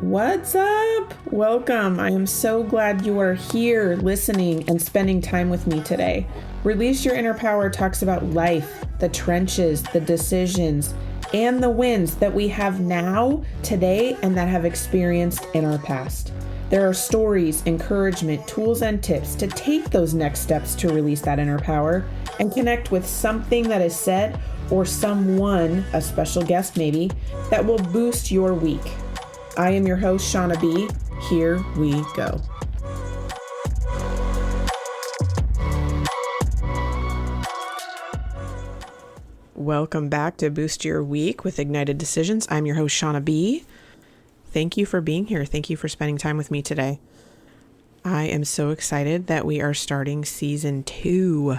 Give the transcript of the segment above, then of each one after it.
What's up? Welcome. I am so glad you are here listening and spending time with me today. Release Your Inner Power talks about life, the trenches, the decisions, and the wins that we have now, today, and that have experienced in our past. There are stories, encouragement, tools, and tips to take those next steps to release that inner power and connect with something that is said or someone, a special guest maybe, that will boost your week. I am your host, Shauna B. Here we go. Welcome back to Boost Your Week with Ignited Decisions. I'm your host, Shauna B. Thank you for being here. Thank you for spending time with me today. I am so excited that we are starting season 2.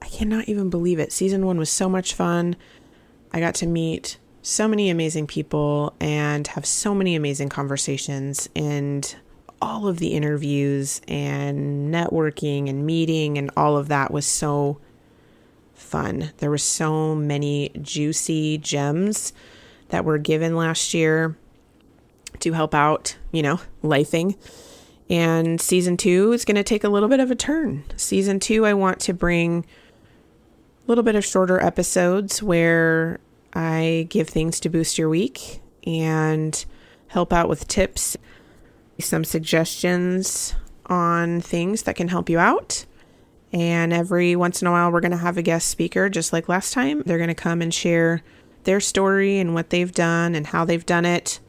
I cannot even believe it. Season 1 was so much fun. I got to meet so many amazing people and have so many amazing conversations, and all of the interviews and networking and meeting and all of that was so fun. There were so many juicy gems that were given last year to help out, lifing. And season 2 is going to take a little bit of a turn. Season 2, I want to bring a little bit of shorter episodes where I give things to boost your week and help out with tips, some suggestions on things that can help you out. And every once in a while, we're going to have a guest speaker, just like last time. They're going to come and share their story and what they've done and how they've done it,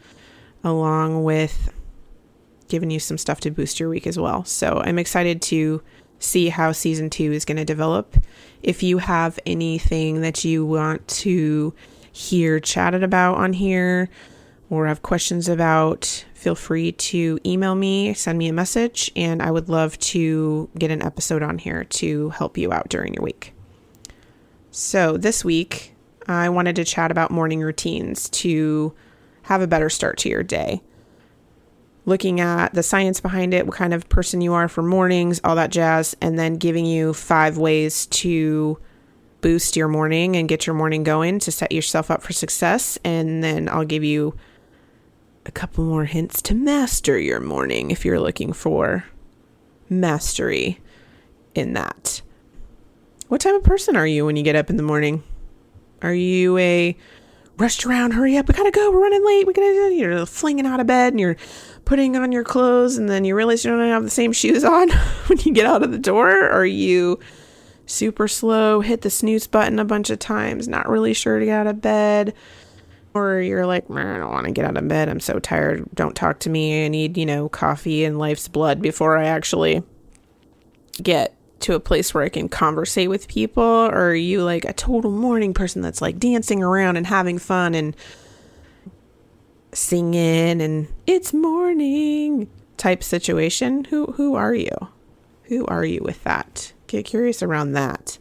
along with giving you some stuff to boost your week as well. So I'm excited to see how season 2 is going to develop. If you have anything that you want to hear chatted about on here or have questions about, feel free to email me, send me a message, and I would love to get an episode on here to help you out during your week. So this week, I wanted to chat about morning routines to have a better start to your day. Looking at the science behind it, what kind of person you are for mornings, all that jazz, and then giving you 5 ways to boost your morning and get your morning going to set yourself up for success. And then I'll give you a couple more hints to master your morning if you're looking for mastery in that. What type of person are you when you get up in the morning? Are you a rushed around, hurry up, we gotta go, we're running late, you're flinging out of bed and you're putting on your clothes and then you realize you don't have the same shoes on when you get out of the door? Or are you super slow, hit the snooze button a bunch of times, not really sure to get out of bed? Or you're like, I don't want to get out of bed, I'm so tired, don't talk to me, I need, coffee and life's blood before I actually get to a place where I can conversate with people? Or are you like a total morning person that's like dancing around and having fun and singing and it's morning type situation? Who are you? Who are you with that? Get curious around that.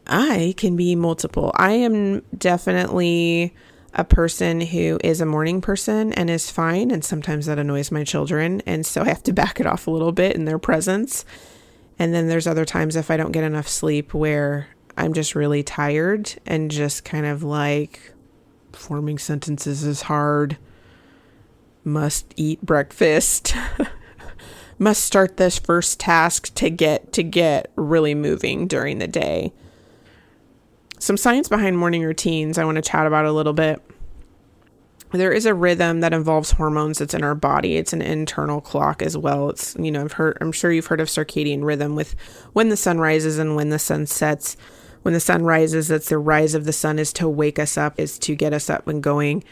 I can be multiple. I am definitely a person who is a morning person and is fine. And sometimes that annoys my children. And so I have to back it off a little bit in their presence. And then there's other times if I don't get enough sleep where I'm just really tired and just kind of like forming sentences is hard. Must eat breakfast. Must start this first task to get really moving during the day. Some science behind morning routines I want to chat about a little bit. There is a rhythm that involves hormones that's in our body. It's an internal clock as well. It's, I'm sure you've heard of circadian rhythm with when the sun rises and when the sun sets. When the sun rises, that's the rise of the sun is to wake us up, is to get us up and going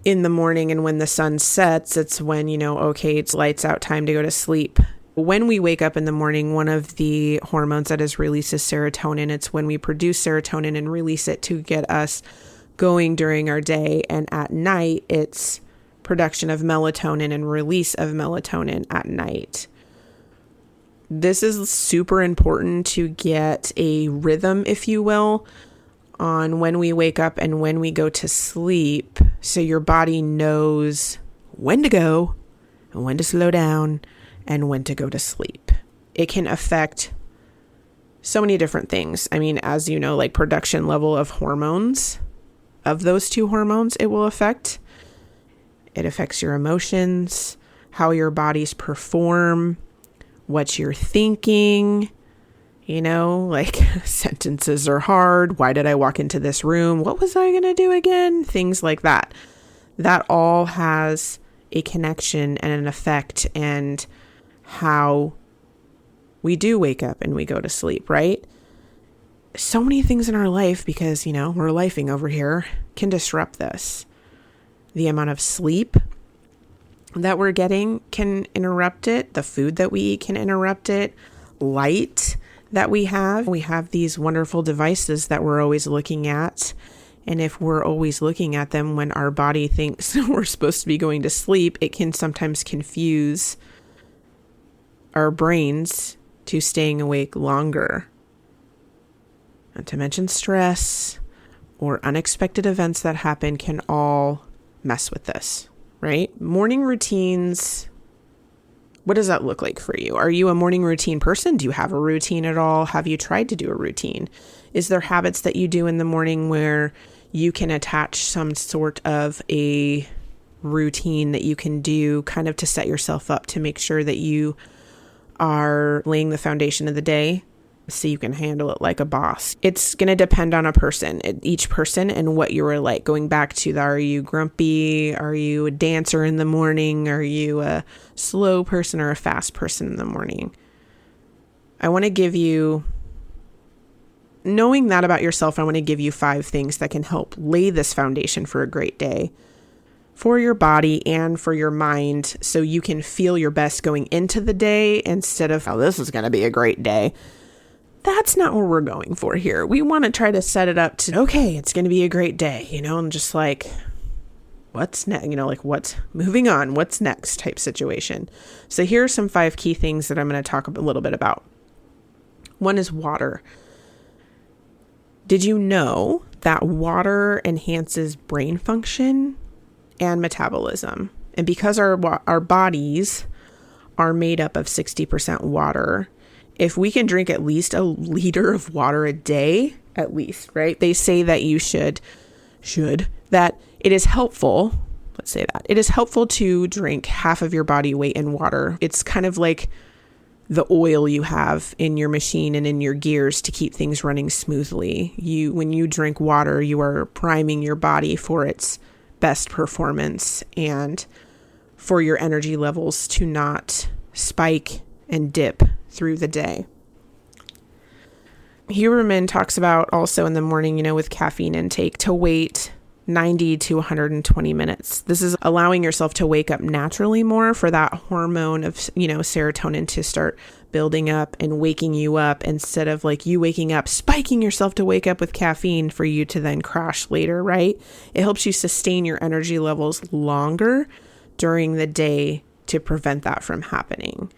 in the morning. And when the sun sets, it's when, okay, it's lights out, time to go to sleep. When we wake up in the morning, one of the hormones that is released is serotonin. It's when we produce serotonin and release it to get us going during our day. And at night, it's production of melatonin and release of melatonin at night. This is super important to get a rhythm, if you will, on when we wake up and when we go to sleep, so your body knows when to go and when to slow down and when to go to sleep. It can affect so many different things. I mean, as you know, like production level of hormones, of those two hormones, it will affect. It affects your emotions, how your bodies perform, what you're thinking, like sentences are hard. Why did I walk into this room? What was I going to do again? Things like that. That all has a connection and an effect and how we do wake up and we go to sleep, right? So many things in our life, because, we're lifing over here, can disrupt this. The amount of sleep that we're getting can interrupt it. The food that we eat can interrupt it. Light that we have. We have these wonderful devices that we're always looking at. And if we're always looking at them when our body thinks we're supposed to be going to sleep, it can sometimes confuse our brains to staying awake longer. Not to mention stress or unexpected events that happen can all mess with this, right? Morning routines. What does that look like for you? Are you a morning routine person? Do you have a routine at all? Have you tried to do a routine? Is there habits that you do in the morning where you can attach some sort of a routine that you can do kind of to set yourself up to make sure that you are laying the foundation of the day so you can handle it like a boss? It's going to depend on each person and what you are like. Going back to are you grumpy? Are you a dancer in the morning? Are you a slow person or a fast person in the morning? I want to give you, knowing that about yourself, I want to give you 5 things that can help lay this foundation for a great day for your body and for your mind, so you can feel your best going into the day instead of, oh, this is going to be a great day. That's not what we're going for here. We want to try to set it up to, okay, it's going to be a great day, and just like, what's next, what's moving on, what's next type situation. So here are some 5 key things that I'm going to talk a little bit about. One is water. Did you know that water enhances brain function and metabolism? And because our bodies are made up of 60% water, if we can drink at least a liter of water a day, at least, right? They say that you that it is helpful. Let's say that it is helpful to drink half of your body weight in water. It's kind of like the oil you have in your machine and in your gears to keep things running smoothly. When you drink water, you are priming your body for its best performance and for your energy levels to not spike and dip through the day. Huberman talks about also in the morning, with caffeine intake, to wait 90 to 120 minutes. This is allowing yourself to wake up naturally more for that hormone of, serotonin to start building up and waking you up, instead of like you waking up, spiking yourself to wake up with caffeine for you to then crash later, right? It helps you sustain your energy levels longer during the day to prevent that from happening.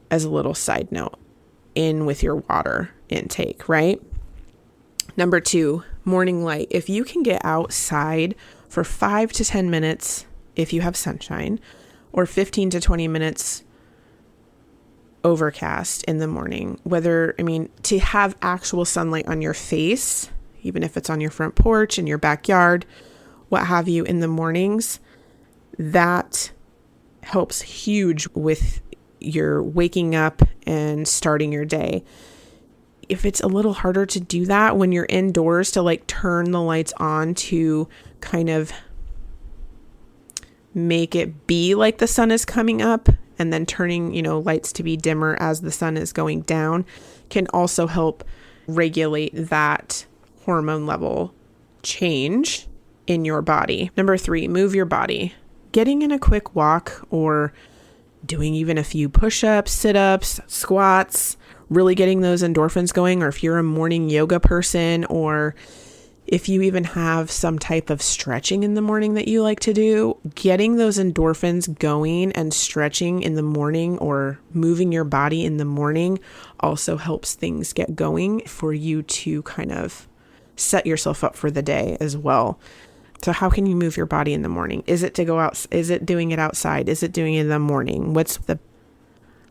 As a little side note, in with your water intake, right? Number 2, morning light. If you can get outside for 5 to 10 minutes, if you have sunshine, or 15 to 20 minutes overcast in the morning, to have actual sunlight on your face, even if it's on your front porch, in your backyard, what have you, in the mornings, that helps huge with your waking up and starting your day. If it's a little harder to do that when you're indoors, to like turn the lights on to kind of make it be like the sun is coming up, and then turning, lights to be dimmer as the sun is going down, can also help regulate that hormone level change in your body. Number 3, move your body. Getting in a quick walk or doing even a few push-ups, sit-ups, squats, really getting those endorphins going. Or if you're a morning yoga person, or if you even have some type of stretching in the morning that you like to do, getting those endorphins going and stretching in the morning or moving your body in the morning also helps things get going for you to kind of set yourself up for the day as well. So how can you move your body in the morning? Is it to go out? Is it doing it outside? Is it doing it in the morning? What's the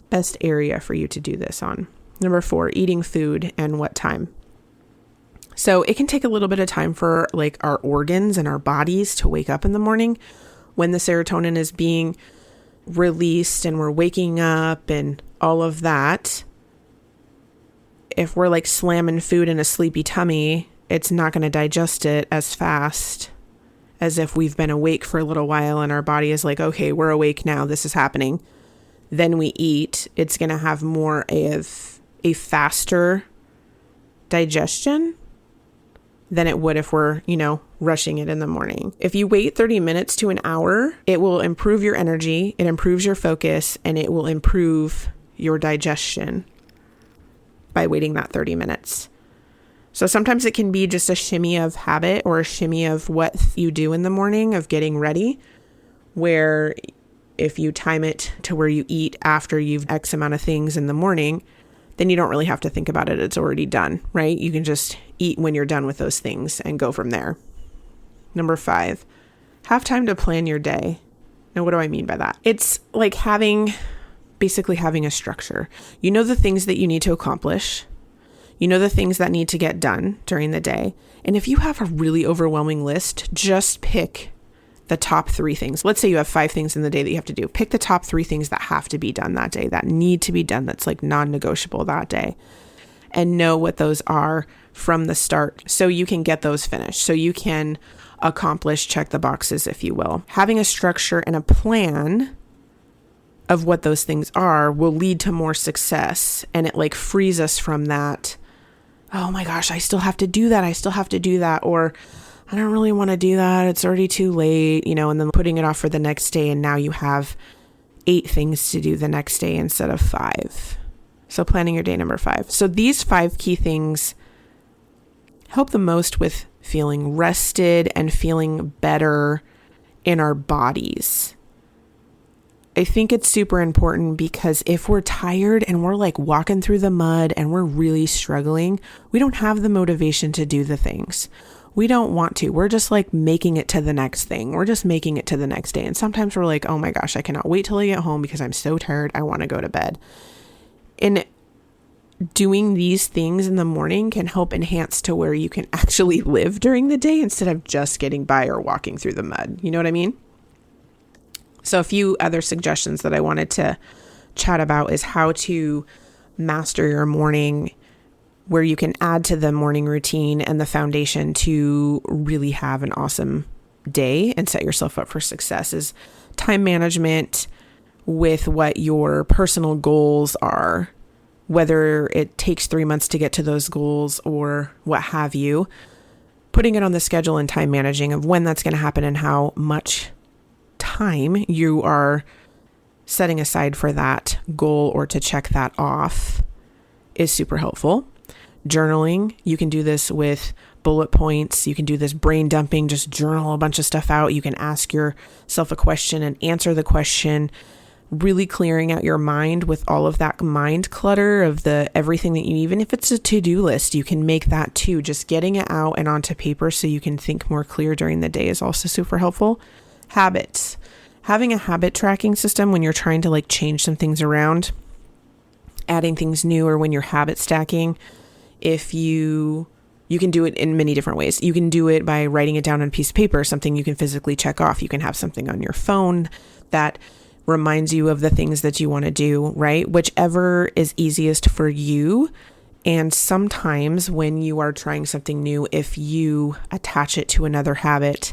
best area for you to do this on? Number 4, eating food and what time. So it can take a little bit of time for like our organs and our bodies to wake up in the morning. when the serotonin is being released and we're waking up and all of that, if we're like slamming food in a sleepy tummy, it's not going to digest it as fast as if we've been awake for a little while and our body is like, okay, we're awake now, this is happening. Then we eat. It's going to have more of a faster digestion than it would if we're, rushing it in the morning. If you wait 30 minutes to an hour, it will improve your energy, it improves your focus, and it will improve your digestion by waiting that 30 minutes. So sometimes it can be just a shimmy of habit or a shimmy of what you do in the morning of getting ready, where if you time it to where you eat after you've X amount of things in the morning, then you don't really have to think about it. It's already done, right? You can just eat when you're done with those things and go from there. Number 5, have time to plan your day. Now, what do I mean by that? It's like basically having a structure. You know the things that you need to accomplish. You know the things that need to get done during the day. And if you have a really overwhelming list, just pick the top 3 things. Let's say you have 5 things in the day that you have to do. Pick the top 3 things that have to be done that day, that need to be done, that's like non-negotiable that day. And know what those are from the start so you can get those finished. So you can accomplish, check the boxes, if you will. Having a structure and a plan of what those things are will lead to more success. And it like frees us from that, oh my gosh, I still have to do that. Or I don't really want to do that. It's already too late, and then putting it off for the next day. And now you have 8 things to do the next day instead of 5. So planning your day, number 5. So these 5 key things help the most with feeling rested and feeling better in our bodies. I think it's super important because if we're tired and we're like walking through the mud and we're really struggling, we don't have the motivation to do the things. We don't want to. We're just like making it to the next thing. We're just making it to the next day. And sometimes we're like, oh my gosh, I cannot wait till I get home because I'm so tired. I want to go to bed. And doing these things in the morning can help enhance to where you can actually live during the day instead of just getting by or walking through the mud. You know what I mean? So a few other suggestions that I wanted to chat about is how to master your morning, where you can add to the morning routine and the foundation to really have an awesome day and set yourself up for success, is time management with what your personal goals are, whether it takes 3 months to get to those goals or what have you, putting it on the schedule and time managing of when that's going to happen and how much time you are setting aside for that goal or to check that off is super helpful. Journaling, you can do this with bullet points. You can do this brain dumping, just journal a bunch of stuff out. You can ask yourself a question and answer the question, really clearing out your mind with all of that mind clutter of the everything that you, even if it's a to-do list, you can make that too. Just getting it out and onto paper so you can think more clear during the day is also super helpful. Habits. Having a habit tracking system when you're trying to like change some things around, adding things new, or when you're habit stacking, if you can do it in many different ways. You can do it by writing it down on a piece of paper, something you can physically check off. You can have something on your phone that reminds you of the things that you want to do, right? Whichever is easiest for you. And sometimes when you are trying something new, if you attach it to another habit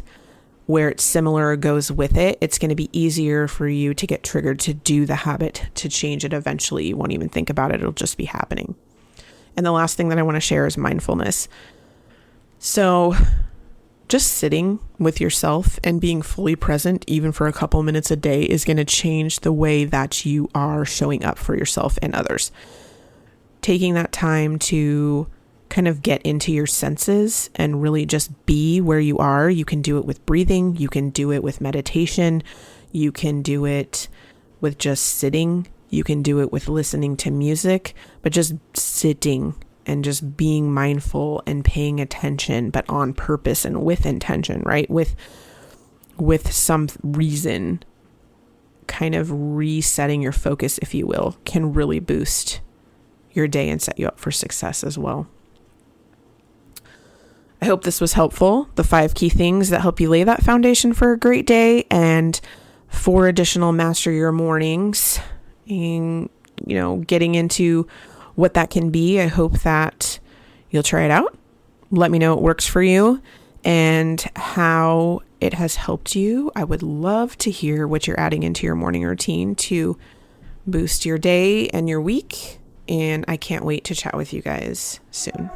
where it's similar or goes with it, it's going to be easier for you to get triggered to do the habit, to change it eventually. You won't even think about it. It'll just be happening. And the last thing that I want to share is mindfulness. So just sitting with yourself and being fully present, even for a couple minutes a day, is going to change the way that you are showing up for yourself and others. Taking that time to kind of get into your senses and really just be where you are. You can do it with breathing. You can do it with meditation. You can do it with just sitting. You can do it with listening to music, but just sitting and just being mindful and paying attention, but on purpose and with intention, right? With some reason, kind of resetting your focus, if you will, can really boost your day and set you up for success as well. I hope this was helpful. The 5 key things that help you lay that foundation for a great day, and 4 additional master your mornings, and, getting into what that can be. I hope that you'll try it out. Let me know what works for you and how it has helped you. I would love to hear what you're adding into your morning routine to boost your day and your week. And I can't wait to chat with you guys soon.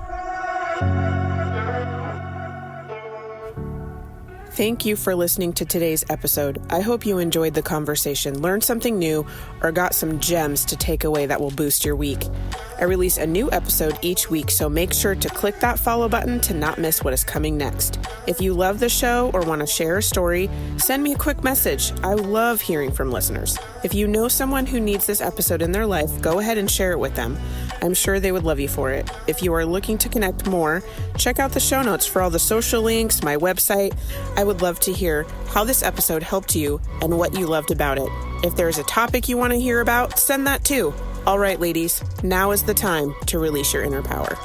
Thank you for listening to today's episode. I hope you enjoyed the conversation, learned something new, or got some gems to take away that will boost your week. I release a new episode each week, so make sure to click that follow button to not miss what is coming next. If you love the show or want to share a story, send me a quick message. I love hearing from listeners. If you know someone who needs this episode in their life, go ahead and share it with them. I'm sure they would love you for it. If you are looking to connect more, check out the show notes for all the social links, my website. I would love to hear how this episode helped you and what you loved about it. If there's a topic you want to hear about, send that too. All right, ladies, now is the time to release your inner power.